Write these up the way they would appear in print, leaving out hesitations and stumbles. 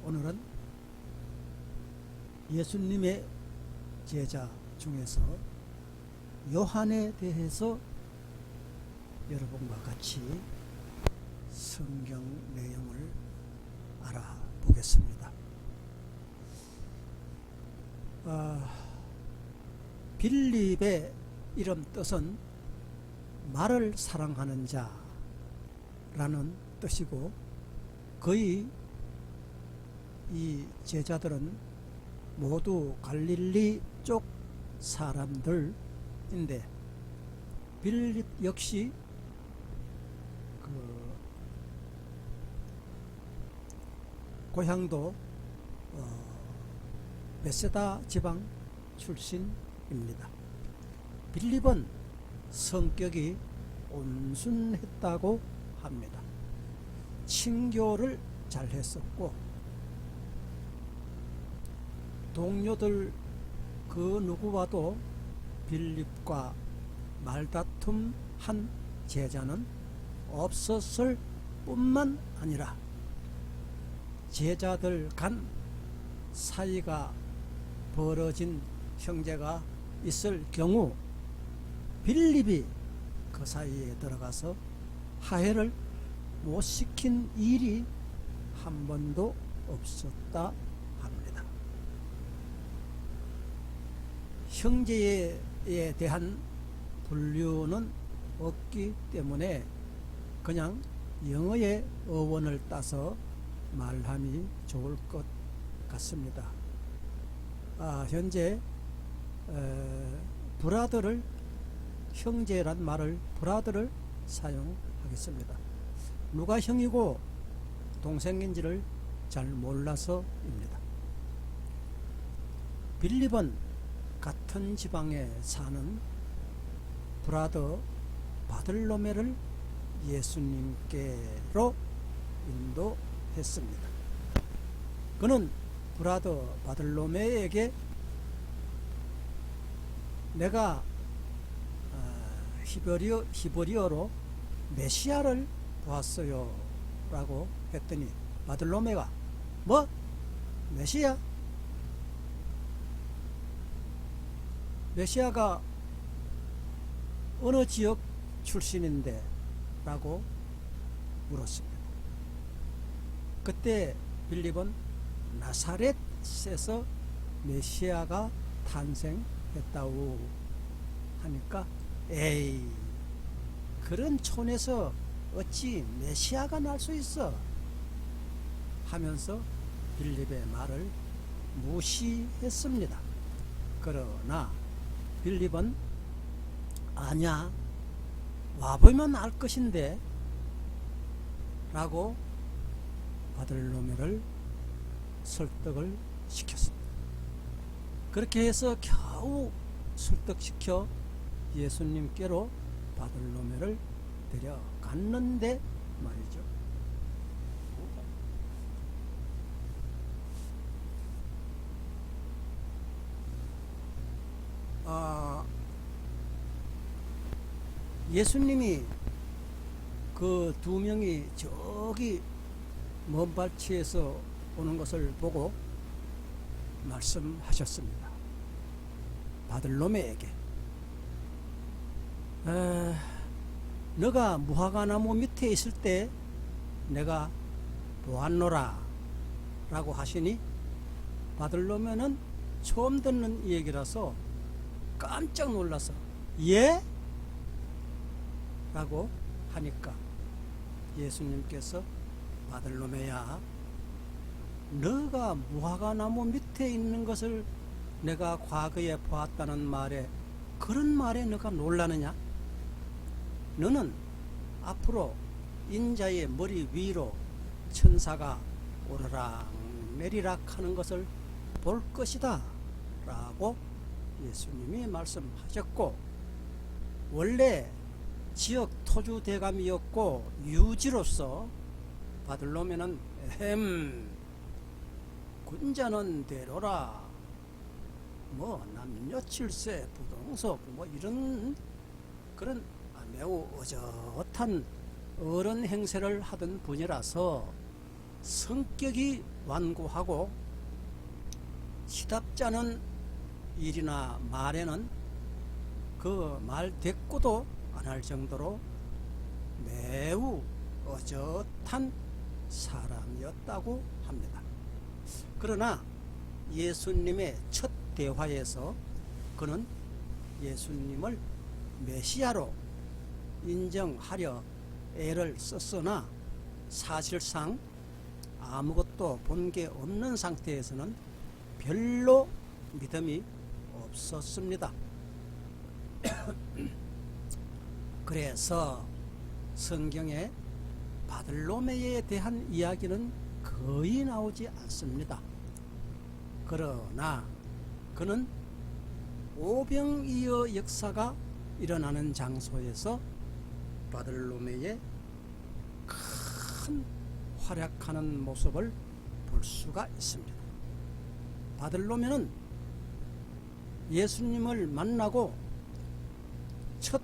오늘은 예수님의 제자 중에서 요한에 대해서 여러분과 같이 성경 내용을 알아보겠습니다. 빌립의 이름 뜻은 말을 사랑하는 자라는 뜻이고, 거의 이 제자들은 모두 갈릴리 쪽 사람들인데, 빌립 역시 고향도 베세다 지방 출신입니다. 빌립은 성격이 온순했다고 합니다. 친교를 잘했었고, 동료들 그 누구와도 빌립과 말다툼한 제자는 없었을 뿐만 아니라 제자들 간 사이가 벌어진 형제가 있을 경우 빌립이 그 사이에 들어가서 화해를 못 시킨 일이 한 번도 없었다 합니다. 형제에 대한 분류는 없기 때문에 그냥 영어의 어원을 따서 말함이 좋을 것 같습니다. 현재 브라더를, 형제란 말을 브라더를 사용하겠습니다. 누가 형이고 동생인지를 잘 몰라서입니다. 빌립은 같은 지방에 사는 브라더 바들로메를 예수님께로 인도했습니다. 그는 브라더 바들로메에게 내가 히브리어로 메시아를 보았어요 라고 했더니, 바들로메가 뭐? 메시아? 메시아가 어느 지역 출신인데? 라고 물었습니다. 그때 빌립은 나사렛에서 메시아가 탄생했다고 하니까, 에이, 그런 촌에서 어찌 메시아가 날 수 있어? 하면서 빌립의 말을 무시했습니다. 그러나 빌립은 아냐, 와보면 알 것인데 라고 바들로메를 설득을 시켰습니다. 그렇게 해서 겨우 설득시켜 예수님께로 바들로메를 데려갔는데 말이죠. 예수님이 그 두 명이 저기 먼 발치에서 오는 것을 보고 말씀하셨습니다. 바들로메에게 너가 무화과나무 밑에 있을 때 내가 보았노라 라고 하시니, 바들로메는 처음 듣는 얘기라서 깜짝 놀라서 예? 라고 하니까 예수님께서 바들로메야, 너가 무화과나무 밑에 있는 것을 내가 과거에 보았다는 말에, 그런 말에 너가 놀라느냐? 너는 앞으로 인자의 머리 위로 천사가 오르락 내리락 하는 것을 볼 것이다 라고 예수님이 말씀하셨고, 원래 지역 토주 대감이었고 유지로서 바들로메는 군자는 대로라, 뭐 남녀 칠세 부동석 뭐 이런 그런 매우 어젓한 어른 행세를 하던 분이라서 성격이 완고하고 시답지 않은 일이나 말에는 그 말 대꾸도 안 할 정도로 매우 어젓한 사람이었다고 합니다. 그러나 예수님의 첫 대화에서 그는 예수님을 메시아로 인정하려 애를 썼으나 사실상 아무것도 본 게 없는 상태에서는 별로 믿음이 없었습니다. 그래서 성경에 바들로메에 대한 이야기는 거의 나오지 않습니다. 그러나 그는 오병이어 역사가 일어나는 장소에서 바들로메의 큰 활약하는 모습을 볼 수가 있습니다. 바들로메는 예수님을 만나고 첫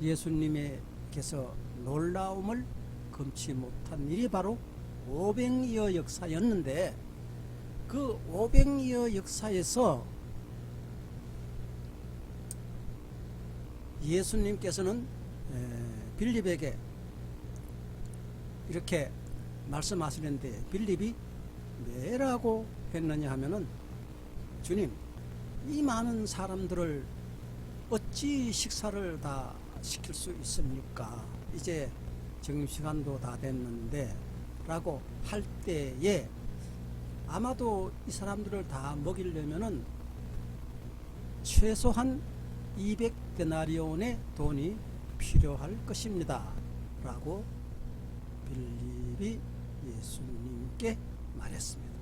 예수님께서 놀라움을 금치 못한 일이 바로 오병이어 역사였는데, 그 오병이어 역사에서 예수님께서는 빌립에게 이렇게 말씀하시는데, 빌립이 뭐라고 했느냐 하면은, 주님, 이 많은 사람들을 어찌 식사를 다 시킬 수 있습니까? 이제 점심시간도 다 됐는데 라고 할 때에 아마도 이 사람들을 다 먹이려면은 최소한 200데나리온의 돈이 필요할 것입니다 라고 빌립이 예수님께 말했습니다.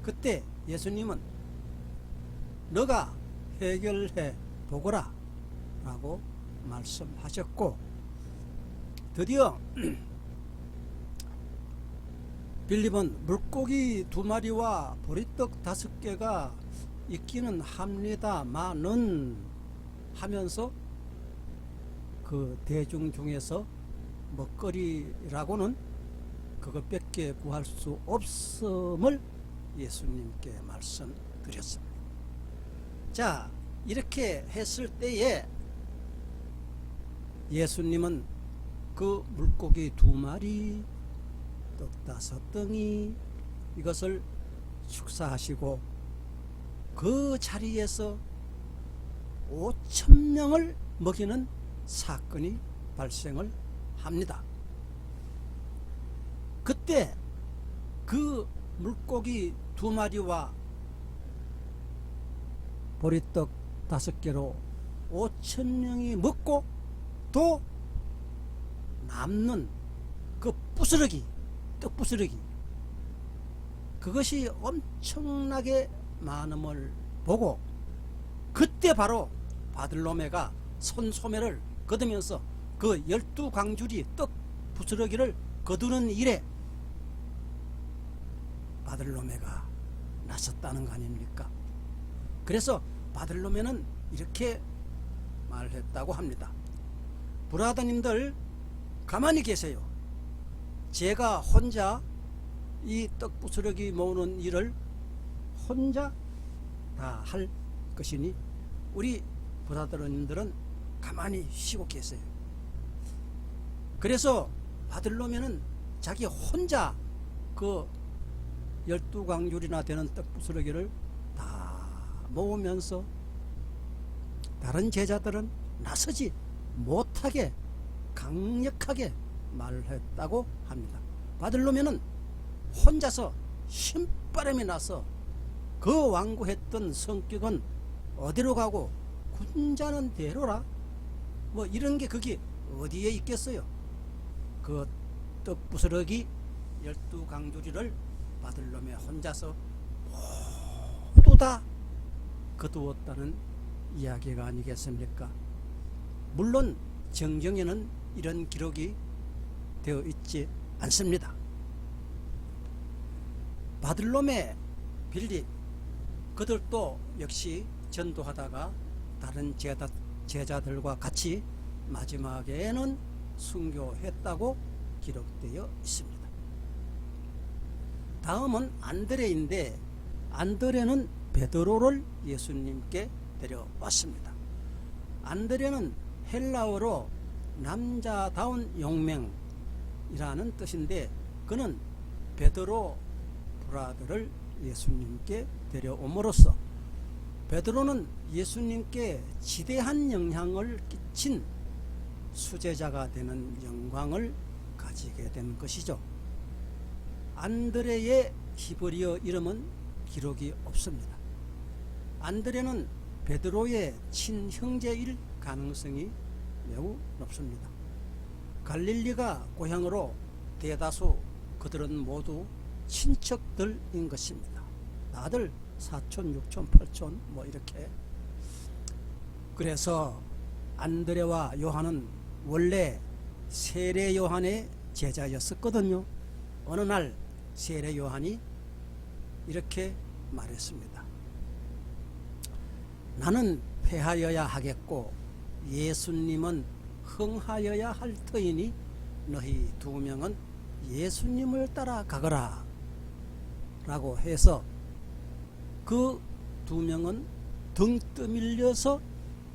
그때 예수님은 너가 해결해 보거라 라고 말씀하셨고, 드디어 빌립은 물고기 2마리와 보리떡 5개가 있기는 합니다마는 하면서 그 대중 중에서 먹거리라고는 그것밖에 구할 수 없음을 예수님께 말씀드렸습니다. 자, 이렇게 했을 때에 예수님은 그 물고기 2마리, 떡 5덩이 이것을 축사하시고 그 자리에서 5,000명을 먹이는 사건이 발생을 합니다. 그때 그 물고기 2마리와 보리떡 5개로 5,000명이 먹고 또 남는 그 부스러기, 떡 부스러기, 그것이 엄청나게 많음을 보고 그때 바로 바들로메가 손소매를 거두면서 그 12광주리 떡 부스러기를 거두는 일에 바들로메가 나섰다는 거 아닙니까? 그래서 바들로메는 이렇게 말했다고 합니다. 브라더님들 가만히 계세요. 제가 혼자 이 떡 부스러기 모으는 일을 혼자 다 할 것이니 우리 브라더님들은 가만히 쉬고 계세요. 그래서 바들로메는 자기 혼자 그 12광줄이나 되는 떡 부스러기를 다 모으면서 다른 제자들은 나서지 못하게 강력하게 말을 했다고 합니다. 바들로메는 혼자서 신바람이 나서 그 완고했던 성격은 어디로 가고 군자는 대로라 뭐 이런 게 그게 어디에 있겠어요. 그 떡 부스러기 12강주리를 바들로메 혼자서 모두 다 거두었다는 이야기가 아니겠습니까? 물론 정경에는 이런 기록이 되어 있지 않습니다. 바들로메, 빌립 그들도 역시 전도하다가 다른 제자들과 같이 마지막에는 순교했다고 기록되어 있습니다. 다음은 안드레인데, 안드레는 베드로를 예수님께 데려왔습니다. 안드레는 헬라어로 남자다운 용맹이라는 뜻인데, 그는 베드로 브라더를 예수님께 데려옴으로써 베드로는 예수님께 지대한 영향을 끼친 수제자가 되는 영광을 가지게 된 것이죠. 안드레의 히브리어 이름은 기록이 없습니다. 안드레는 베드로의 친형제일 가능성이 매우 높습니다. 갈릴리가 고향으로 대다수 그들은 모두 친척들인 것입니다. 다들 사촌, 육촌, 팔촌 뭐 이렇게. 그래서 안드레와 요한은 원래 세례 요한의 제자였었거든요. 어느 날 세례 요한이 이렇게 말했습니다. 나는 패하여야 하겠고 예수님은 흥하여야 할 터이니 너희 두 명은 예수님을 따라 가거라 라고 해서 그 두 명은 등 떠밀려서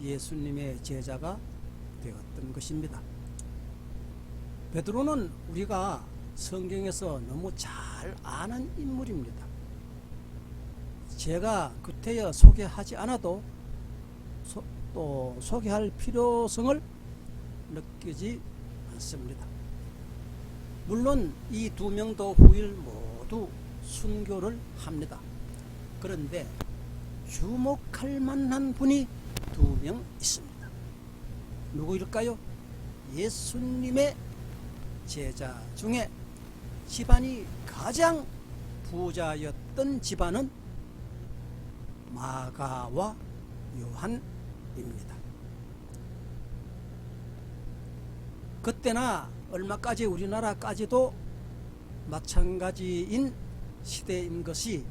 예수님의 제자가 되었던 것입니다. 베드로는 우리가 성경에서 너무 잘 아는 인물입니다. 제가 구태여 소개하지 않아도 또 소개할 필요성을 느끼지 않습니다. 물론 이 두 명도 후일 모두 순교를 합니다. 그런데 주목할 만한 분이 두 명 있습니다. 누구일까요? 예수님의 제자 중에 집안이 가장 부자였던 집안은 마가와 요한입니다. 그때나 얼마까지 우리나라까지도 마찬가지인 시대인 것이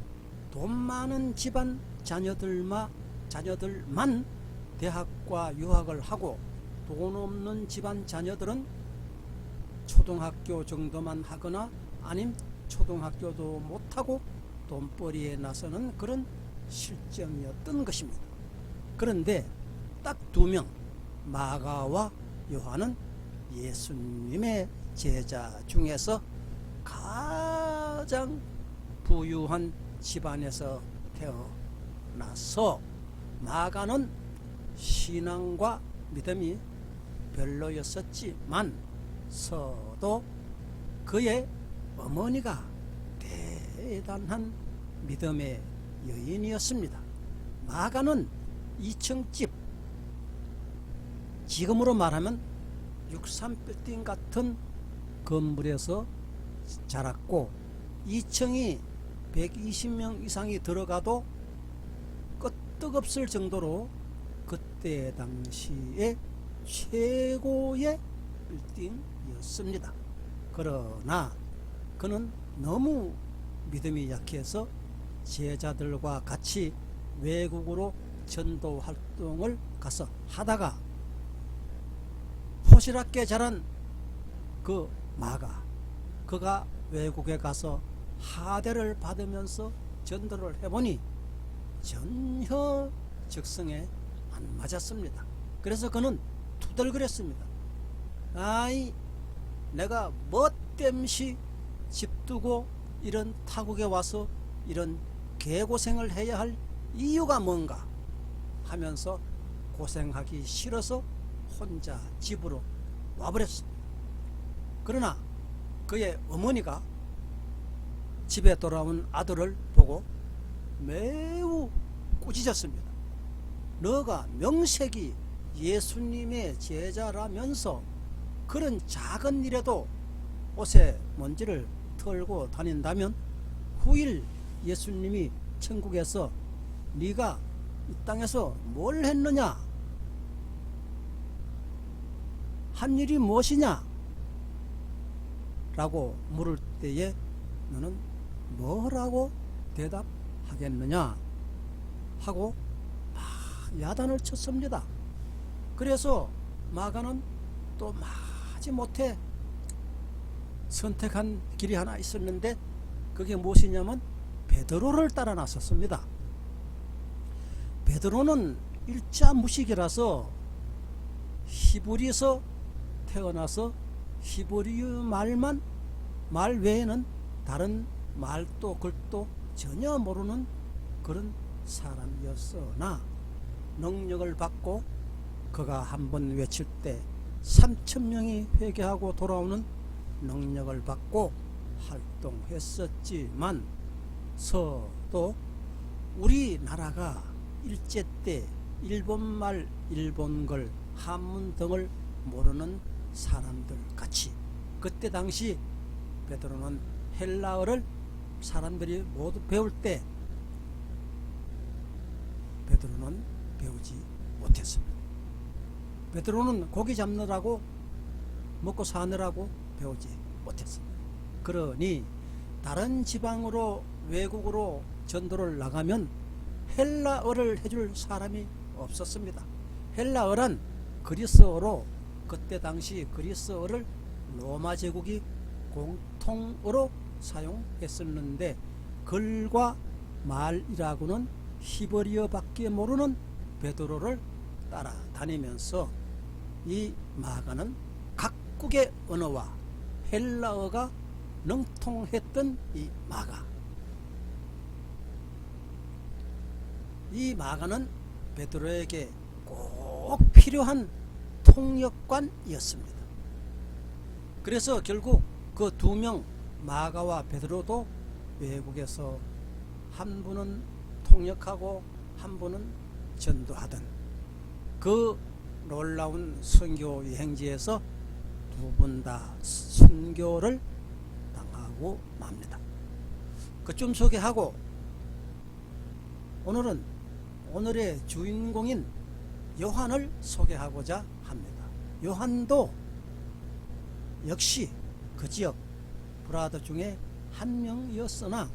돈 많은 집안 자녀들만 대학과 유학을 하고 돈 없는 집안 자녀들은 초등학교 정도만 하거나 아님 초등학교도 못하고 돈벌이에 나서는 그런 실정이었던 것입니다. 그런데 딱 두 명, 마가와 요한은 예수님의 제자 중에서 가장 부유한 집안에서 태어나서 마가는 신앙과 믿음이 별로였었지만 서도 그의 어머니가 대단한 믿음의 여인이었습니다. 마가는 2층집, 지금으로 말하면 63빌딩 같은 건물에서 자랐고 2층이 120명 이상이 들어가도 끄떡없을 정도로 그때 당시에 최고의 빌딩이었습니다. 그러나 그는 너무 믿음이 약해서 제자들과 같이 외국으로 전도 활동을 가서 하다가 호시락게 자란 그 마가, 그가 외국에 가서 하대를 받으면서 전도를 해보니 전혀 적성에 안 맞았습니다. 그래서 그는 투덜거렸습니다. 아이, 내가 뭐 땜시 집 두고 이런 타국에 와서 이런 개고생을 해야 할 이유가 뭔가 하면서 고생하기 싫어서 혼자 집으로 와버렸습니다. 그러나 그의 어머니가 집에 돌아온 아들을 보고 매우 꾸짖었습니다. 너가 명색이 예수님의 제자라면서 그런 작은 일에도 옷에 먼지를 털고 다닌다면 후일 예수님이 천국에서 네가 이 땅에서 뭘 했느냐? 한 일이 무엇이냐? 라고 물을 때에 너는 뭐라고 대답하겠느냐? 하고 야단을 쳤습니다. 그래서 마가는 또 마지못해 선택한 길이 하나 있었는데 그게 무엇이냐면 베드로를 따라 나섰습니다. 베드로는 일자 무식이라서 히브리에서 태어나서 히브리어 말 외에는 다른 말도 글도 전혀 모르는 그런 사람이었으나 능력을 받고 그가 한번 외칠 때 3,000명이 회개하고 돌아오는 능력을 받고 활동했었지만 서도 우리나라가 일제 때 일본말, 일본글, 한문 등을 모르는 사람들 같이 그때 당시 베드로는 헬라어를 사람들이 모두 배울 때 베드로는 배우지 못했습니다. 베드로는 고기 잡느라고 먹고 사느라고 배우지 못했습니다. 그러니 다른 지방으로 외국으로 전도를 나가면 헬라어를 해줄 사람이 없었습니다. 헬라어란 그리스어로 그때 당시 그리스어를 로마 제국이 공통어로 사용했었는데 글과 말이라고는 히브리어밖에 모르는 베드로를 따라다니면서 이 마가는 각국의 언어와 헬라어가 능통했던 이 마가는 베드로에게 꼭 필요한 통역관이었습니다. 그래서 결국 그 두 명 마가와 베드로도 외국에서 한 분은 통역하고 한 분은 전도하던 그 놀라운 선교 여행지에서 두 분 다 순교를 당하고 맙니다. 그쯤 소개하고 오늘은 오늘의 주인공인 요한을 소개하고자 합니다. 요한도 역시 그 지역 브라더 중에 한 명이었으나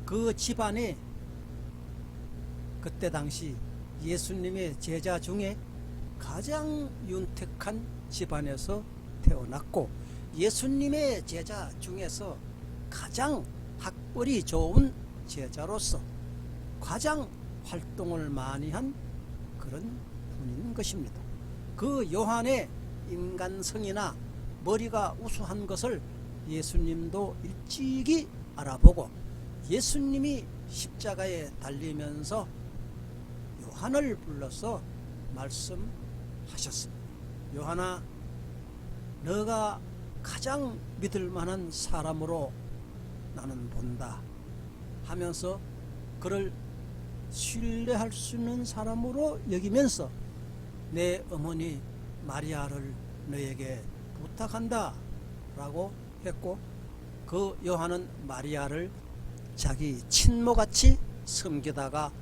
그 집안에 그때 당시 예수님의 제자 중에 가장 윤택한 집안에서 태어났고 예수님의 제자 중에서 가장 학벌이 좋은 제자로서 가장 활동을 많이 한 그런 분인 것입니다. 그 요한의 인간성이나 머리가 우수한 것을 예수님도 일찍이 알아보고 예수님이 십자가에 달리면서 요한을 불러서 말씀하셨습니다. 요한아, 너가 가장 믿을 만한 사람으로 나는 본다 하면서 그를 신뢰할 수 있는 사람으로 여기면서 내 어머니 마리아를 너에게 부탁한다 라고 했고 그 요한은 마리아를 자기 친모같이 섬기다가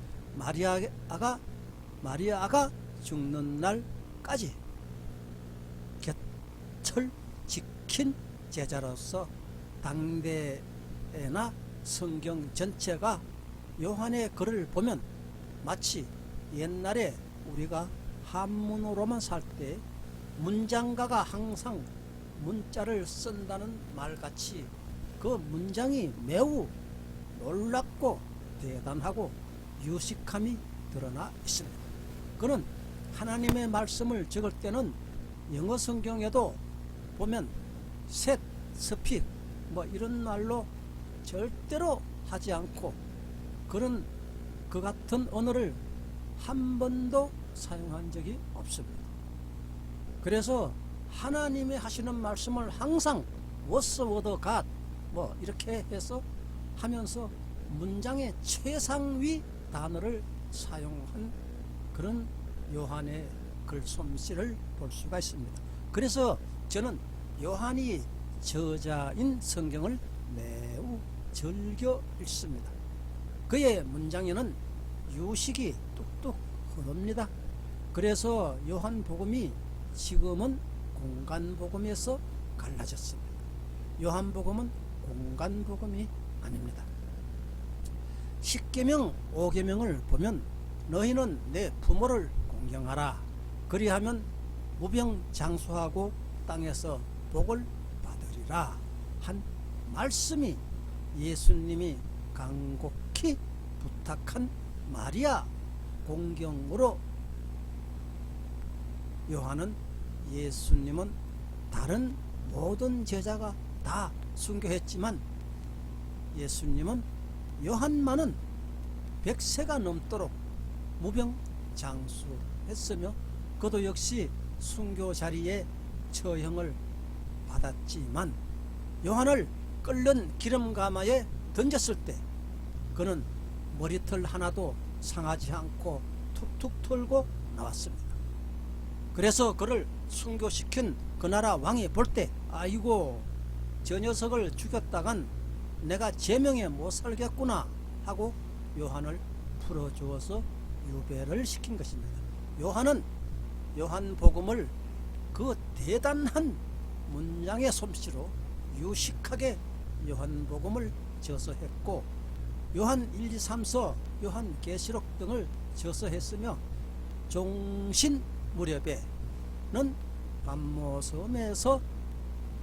마리아가 죽는 날까지 곁을 지킨 제자로서 당대나 성경 전체가 요한의 글을 보면 마치 옛날에 우리가 한문으로만 살 때 문장가가 항상 문자를 쓴다는 말같이 그 문장이 매우 놀랍고 대단하고 유식함이 드러나 있습니다. 그는 하나님의 말씀을 적을 때는 영어 성경에도 보면 셋, 스픽 뭐 이런 말로 절대로 하지 않고 그는 그 같은 언어를 한 번도 사용한 적이 없습니다. 그래서 하나님이 하시는 말씀을 항상 was, word, God 뭐 이렇게 해서 하면서 문장의 최상위 단어를 사용한 그런 요한의 글솜씨를 볼 수가 있습니다. 그래서 저는 요한이 저자인 성경을 매우 즐겨 읽습니다. 그의 문장에는 유식이 뚝뚝 흐릅니다. 그래서 요한복음이 지금은 공간복음에서 갈라졌습니다. 요한복음은 공간복음이 아닙니다. 10계명 5계명을 보면 너희는 내 부모를 공경하라 그리하면 무병장수하고 땅에서 복을 받으리라 한 말씀이 예수님이 간곡히 부탁한 말이야. 공경으로 요한은 예수님은 다른 모든 제자가 다 순교했지만 예수님은 요한만은 100세가 넘도록 무병장수했으며 그도 역시 순교 자리에 처형을 받았지만 요한을 끓는 기름가마에 던졌을 때 그는 머리털 하나도 상하지 않고 툭툭 털고 나왔습니다. 그래서 그를 순교시킨 그 나라 왕이 볼 때 아이고 저 녀석을 죽였다간 내가 제명에 못 살겠구나 하고 요한을 풀어주어서 유배를 시킨 것입니다. 요한은 요한복음을 그 대단한 문장의 솜씨로 유식하게 요한복음을 저서했고 요한 1, 2, 3서, 요한계시록 등을 저서했으며 종신 무렵에는 밤모섬에서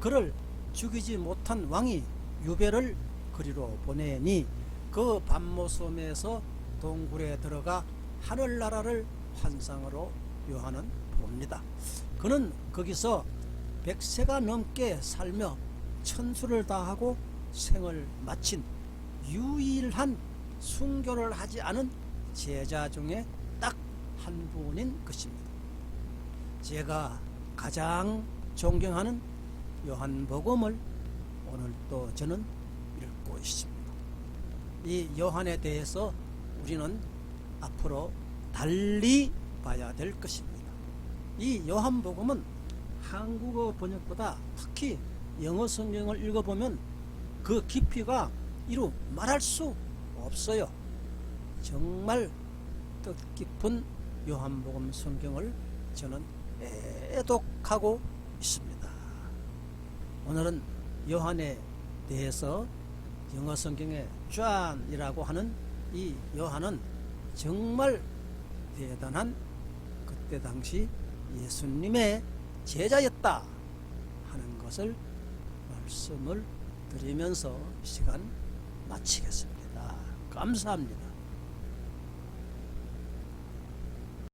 그를 죽이지 못한 왕이 유배를 그리로 보내니 그 밤모섬에서 동굴에 들어가 하늘나라를 환상으로 요한은 봅니다. 그는 거기서 100세가 넘게 살며 천수를 다하고 생을 마친 유일한 순교를 하지 않은 제자 중에 딱 한 분인 것입니다. 제가 가장 존경하는 요한복음을 오늘 또 저는 읽고 있습니다. 이 요한에 대해서 우리는 앞으로 달리 봐야 될 것입니다. 이 요한복음은 한국어 번역보다 특히 영어 성경을 읽어보면 그 깊이가 이루 말할 수 없어요. 정말 뜻깊은 요한복음 성경을 저는 애독하고 있습니다. 오늘은 요한에 대해서 영어 성경의 존이라고 하는 이 요한은 정말 대단한 그때 당시 예수님의 제자였다 하는 것을 말씀을 드리면서 시간 마치겠습니다. 감사합니다.